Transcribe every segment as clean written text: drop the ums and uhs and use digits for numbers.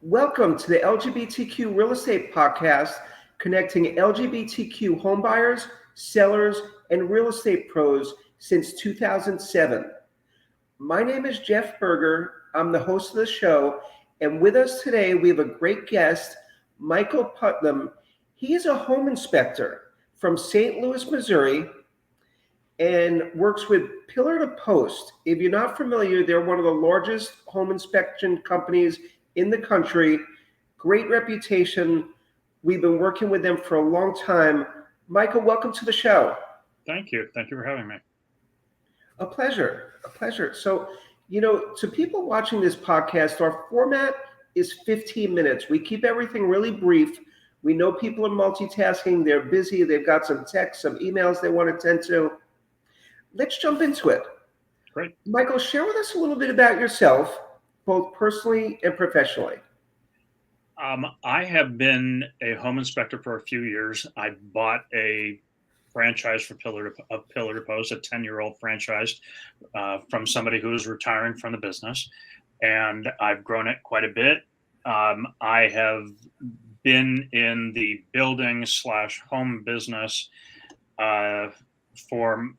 Welcome to the LGBTQ Real Estate Podcast, connecting LGBTQ homebuyers, sellers, and real estate pros since 2007. My name is Jeff Berger. I'm the host of the show, and with us today we have a great guest, Michael Putnam. He is a home inspector from St. Louis, Missouri, and works with Pillar to Post. If you're not familiar, they're one of the largest home inspection companies in the country. Great reputation. We've been working with them for a long time. Michael, welcome to the show. Thank you. Thank you for having me. A pleasure. A pleasure. So, to people watching this podcast, our format is 15 minutes. We keep everything really brief. We know people are multitasking, they're busy, they've got some texts, some emails they want to attend to. Let's jump into it. Great. Michael, share with us a little bit about yourself, both personally and professionally. I have been a home inspector for a few years. I bought a franchise for Pillar to Post, a 10-year-old franchise from somebody who was retiring from the business, and I've grown it quite a bit. I have been in the building/home business for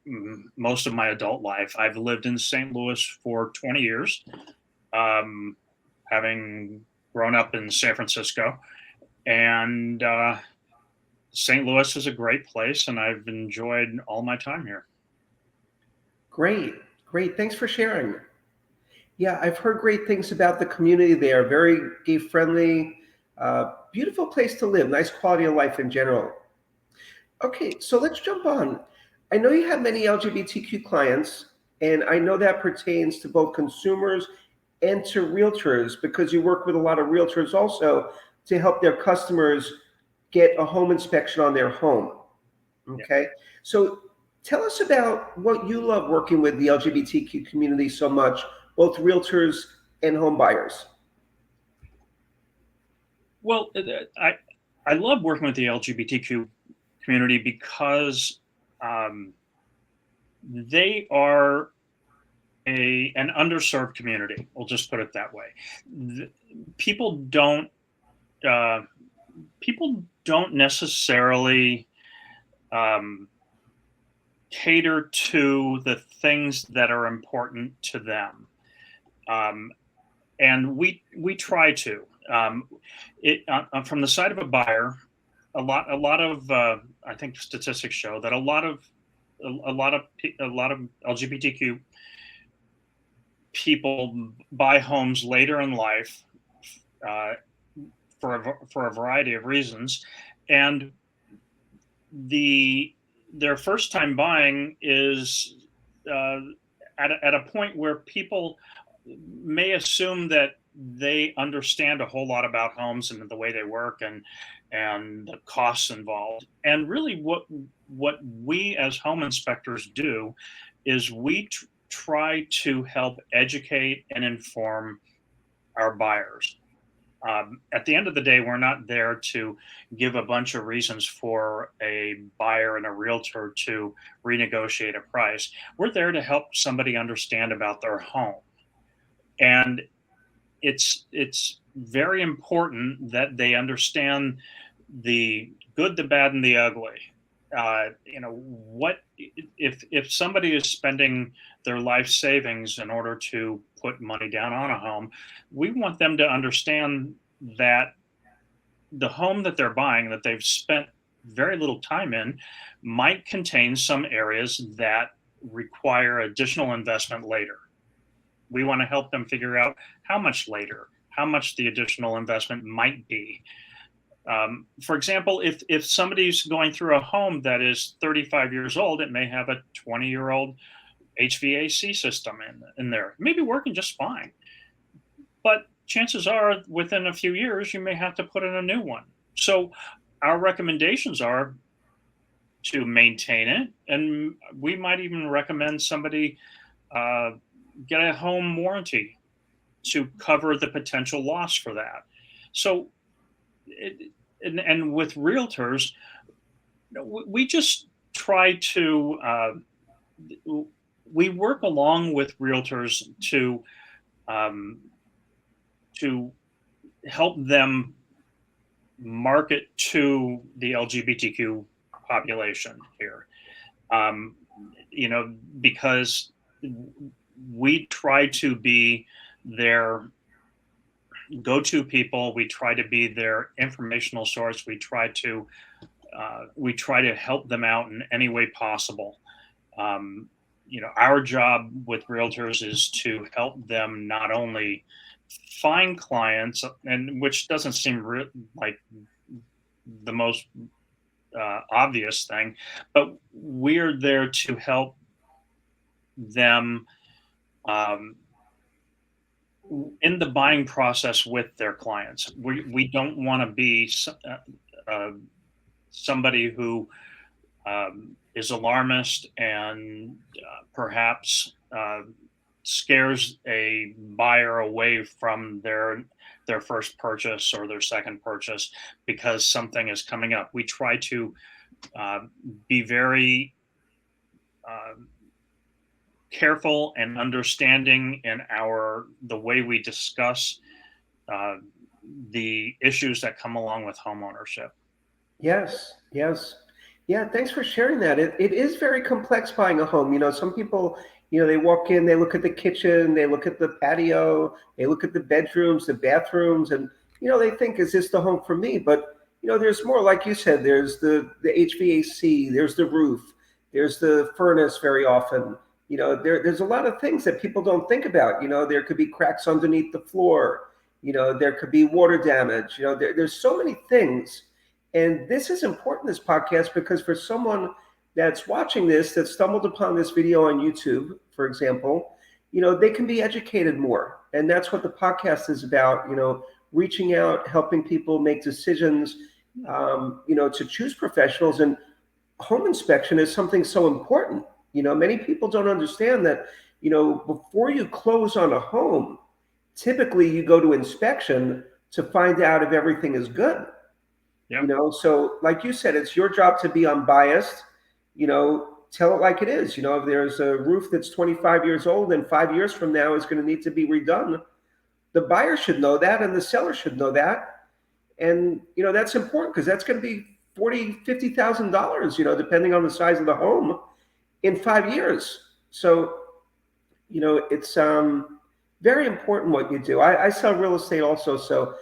most of my adult life. I've lived in St. Louis for 20 years, having grown up in San Francisco. And St. Louis is a great place, and I've enjoyed all my time here. Great. Thanks for sharing. Yeah, I've heard great things about the community there. Very gay friendly, beautiful place to live, nice quality of life in general. Okay, so let's jump on. I know you have many LGBTQ clients, and I know that pertains to both consumers and to realtors because you work with a lot of realtors also to help their customers get a home inspection on their home. Okay, so tell us about what you love working with the LGBTQ community so much, both realtors and home buyers. Well, I love working with the LGBTQ community because they are an underserved community. We'll just put it that way. People don't necessarily cater to the things that are important to them, and we try to. From the side of a buyer, a lot of I think statistics show that a lot of LGBTQ people buy homes later in life for a variety of reasons, and their first time buying is at a point where people may assume that they understand a whole lot about homes and the way they work and the costs involved. And really what we as home inspectors do is we try to help educate and inform our buyers. At the end of the day, we're not there to give a bunch of reasons for a buyer and a realtor to renegotiate a price. We're there to help somebody understand about their home. And it's very important that they understand the good, the bad, and the ugly. What if somebody is spending their life savings in order to put money down on a home, we want them to understand that the home that they're buying, that they've spent very little time in, might contain some areas that require additional investment later. We want to help them figure out how much later, how much the additional investment might be. For example, if somebody's going through a home that is 35 years old, it may have a 20-year-old HVAC system in there. It may be working just fine. But chances are within a few years, you may have to put in a new one. So our recommendations are to maintain it. And we might even recommend somebody get a home warranty to cover the potential loss for that. So, and with realtors, we just try to, we work along with realtors to help them market to the LGBTQ population here. Um, because we try to be their go-to people. We try to be their informational source. We try to help them out in any way possible. Um, our job with realtors is to help them not only find clients, and which doesn't seem like the most obvious thing, but we're there to help them um, in the buying process with their clients. We don't want to be somebody who is alarmist and perhaps scares a buyer away from their first purchase or their second purchase because something is coming up. We try to uh, be very uh, careful and understanding in the way we discuss uh, the issues that come along with home ownership. Yes, yes. Yeah, thanks for sharing that. It is very complex buying a home. Some people, they walk in, they look at the kitchen, they look at the patio, they look at the bedrooms, the bathrooms, and, they think, is this the home for me? But, there's more, like you said, there's the HVAC, there's the roof, there's the furnace very often. There's a lot of things that people don't think about. There could be cracks underneath the floor. There could be water damage. There's so many things, and this is important, this podcast, because for someone that's watching this, that stumbled upon this video on YouTube, for example, they can be educated more. And that's what the podcast is about, reaching out, helping people make decisions, to choose professionals. And home inspection is something so important. Many people don't understand that, before you close on a home, typically you go to inspection to find out if everything is good. Yeah. So like you said, it's your job to be unbiased. Tell it like it is. If there's a roof that's 25 years old and 5 years from now is going to need to be redone, the buyer should know that and the seller should know that. And that's important because that's going to be $40,000, $50,000, depending on the size of the home in 5 years. So it's very important what you do. I sell real estate also, so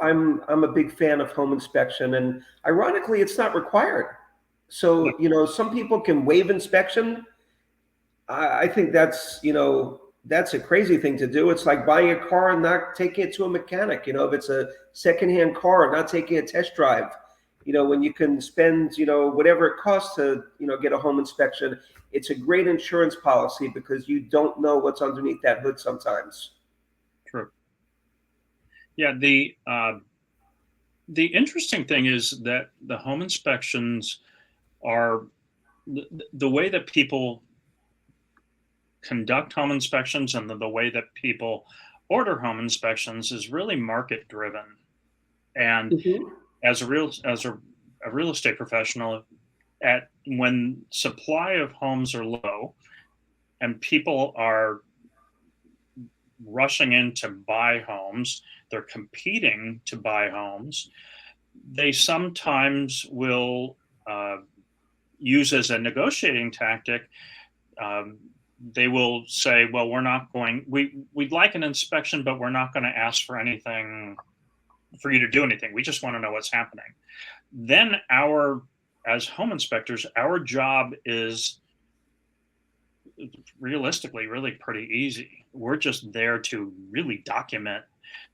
I'm a big fan of home inspection, and ironically, it's not required. So some people can waive inspection. I think that's a crazy thing to do. It's like buying a car and not taking it to a mechanic. If it's a secondhand car, and not taking a test drive. When you can spend whatever it costs to get a home inspection. It's a great insurance policy because you don't know what's underneath that hood sometimes. True. Yeah. The interesting thing is that the home inspections are the way that people conduct home inspections and the way that people order home inspections is really market driven. And Mhm. as a real estate professional, at when supply of homes are low and people are rushing in to buy homes, they're competing to buy homes, they sometimes will use as a negotiating tactic. Um, they will say, "Well, we'd like an inspection, but we're not going to ask for anything for you to do anything. We just want to know what's happening." Then as home inspectors, our job is realistically really pretty easy. We're just there to really document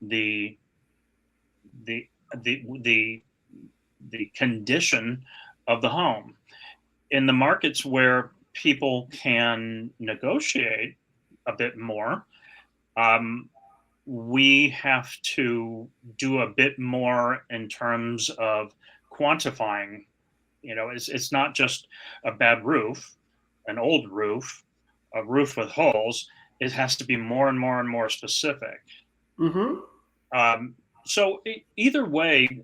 the the the the condition of the home. In the markets where people can negotiate a bit more, um, we have to do a bit more in terms of quantifying. It's not just a bad roof, an old roof, a roof with holes. It has to be more and more and more specific. Mhm. So either way,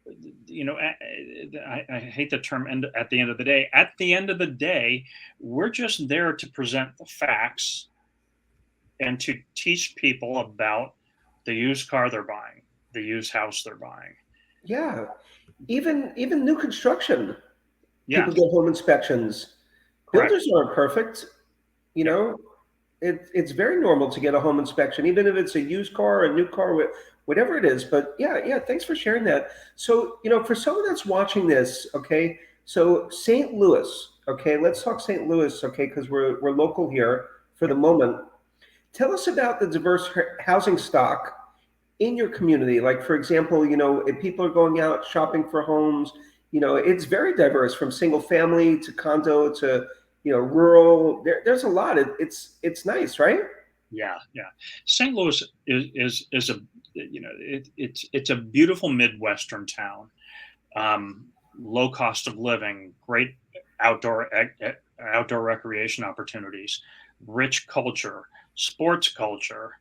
I hate the term at the end of the day. At the end of the day, we're just there to present the facts and to teach people about the used car they're buying, the used house they're buying. Yeah. Even new construction, Yeah, people get home inspections. correct. Builders aren't perfect, you Yeah. know. It's very normal to get a home inspection, even if it's a used car or a new car, whatever it is. But yeah, yeah, thanks for sharing that. So, for someone that's watching this, okay, so St. Louis, okay, let's talk St. Louis, okay, because we're local here for the Yep. moment. Tell us about the diverse housing stock in your community. Like, for example, if people are going out shopping for homes, it's very diverse from single family to condo to, rural. There's a lot. It's nice, right? Yeah, yeah. St. Louis is a it's a beautiful Midwestern town. Low cost of living, great outdoor recreation opportunities, rich culture, sports culture,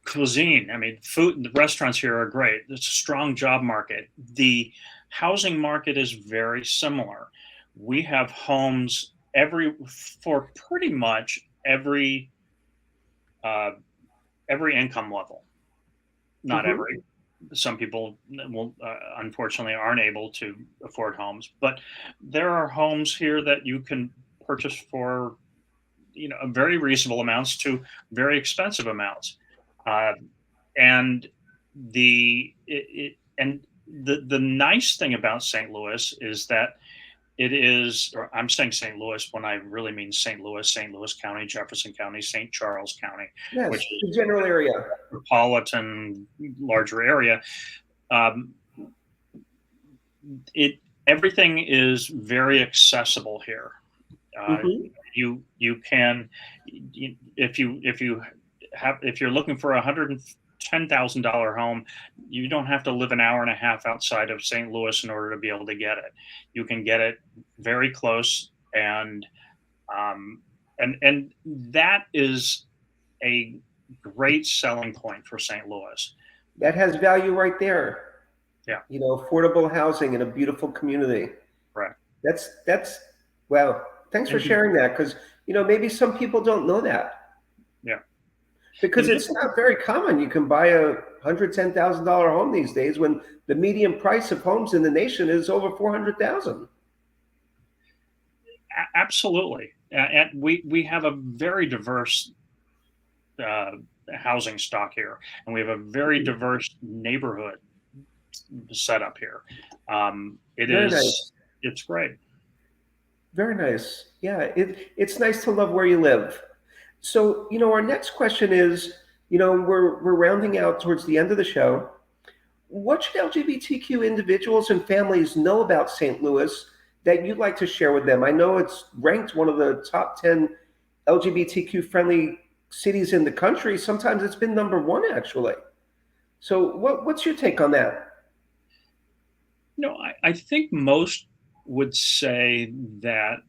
cuisine. I mean, food. The restaurants here are great. There's a strong job market. The housing market is very similar. We have homes for pretty much uh, every income level. Not Hmm. every. Some people will unfortunately aren't able to afford homes, but there are homes here that you can purchase for very reasonable amounts to very expensive amounts. Uh, and the nice thing about St. Louis is that it is, or I'm saying St. Louis when I really mean St. Louis County, Jefferson County, St. Charles County, which Yes, is the general area. metropolitan, larger area. Um, it Everything is very accessible here. Uh, Hmm. you can if you're looking for $110,000 home, you don't have to live an hour and a half outside of St. Louis in order to be able to get it. You can get it very close, and um, and that is a great selling point for St. Louis. That has value right there. Yeah, Affordable housing in a beautiful community. right. That's well. Thanks for And sharing that, because maybe some people don't know that, yeah, the because mid, it's not very common. You can buy $110,000 home these days when the median price of homes in the nation is over 400,000. absolutely, and we have a very diverse uh, housing stock here, and we have a very diverse neighborhood set up here. It Very is nice. it's great. Very nice. Yeah, it's nice to love where you live. So, our next question is, we're rounding out towards the end of the show. What should LGBTQ individuals and families know about St. Louis that you'd like to share with them? I know it's ranked one of the top 10 LGBTQ friendly cities in the country. Sometimes it's been number one, actually. So, what's your take on that? I think most would say that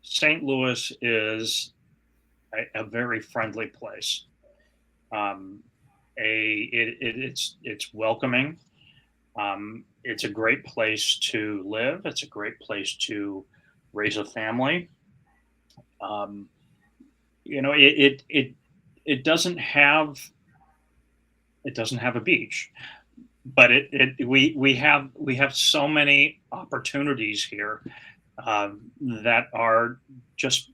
St. Louis is a very friendly place. Um, it's welcoming. It's a great place to live. It's a great place to raise a family. Um, it it doesn't have it doesn't have a beach, but we have so many opportunities here that are just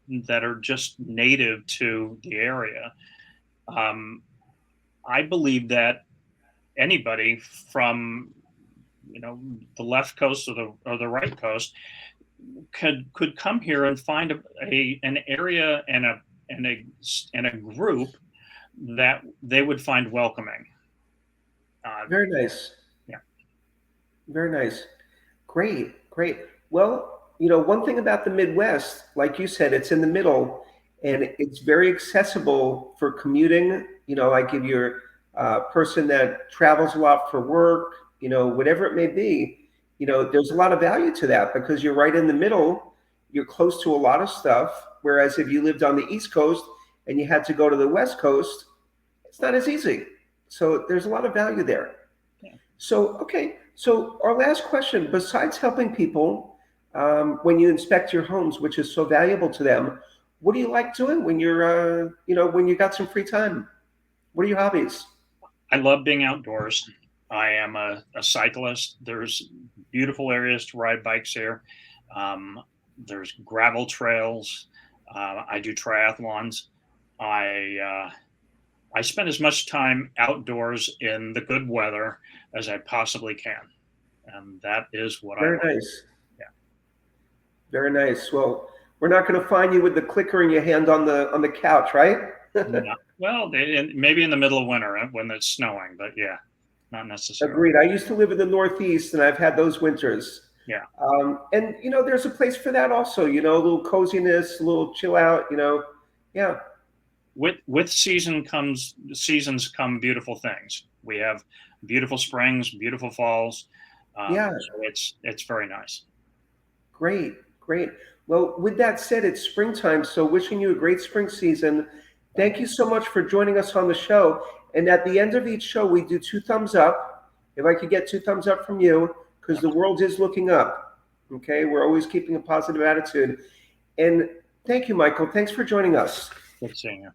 native to the area. Um, I believe that anybody from the left coast or the right coast could come here and find an area and a and a group that they would find welcoming. Uh, Very nice. yeah, Very nice. Great, great. Well, one thing about the Midwest, like you said, it's in the middle and it's very accessible for commuting. Like if you're a person that travels a lot for work, whatever it may be, yeah, there's a lot of value to that because you're right in the middle. You're close to a lot of stuff. Whereas if you lived on the East Coast and you had to go to the West Coast, it's not as easy. So there's a lot of value there. yeah. So, okay. So, our last question, besides helping people when you inspect your homes, which is so valuable to them, what do you like doing when when you got some free time? What are your hobbies? I love being outdoors. I am a cyclist. There's beautiful areas to ride bikes here. Um, there's gravel trails. I do triathlons. I I spend as much time outdoors in the good weather as I possibly can, and that is what I Very love. nice. Yeah. Very nice. Well, we're not going to find you with the clicker in your hand on the couch, right? No, well, maybe in the middle of winter when it's snowing, but yeah, not necessarily. Agreed. I used to live in the Northeast, and I've had those winters. Yeah. And there's a place for that also. A little coziness, a little chill out. Yeah, With seasons come beautiful things. We have beautiful springs, beautiful falls. yeah. So it's very nice. Great, great. Well, with that said, it's springtime, so wishing you a great spring season. Thank you so much for joining us on the show. And at the end of each show, we do 2 thumbs up. If I could get 2 thumbs up from you, because the world is looking up. Okay, we're always keeping a positive attitude. And thank you, Michael. Thanks for joining us. Good seeing you.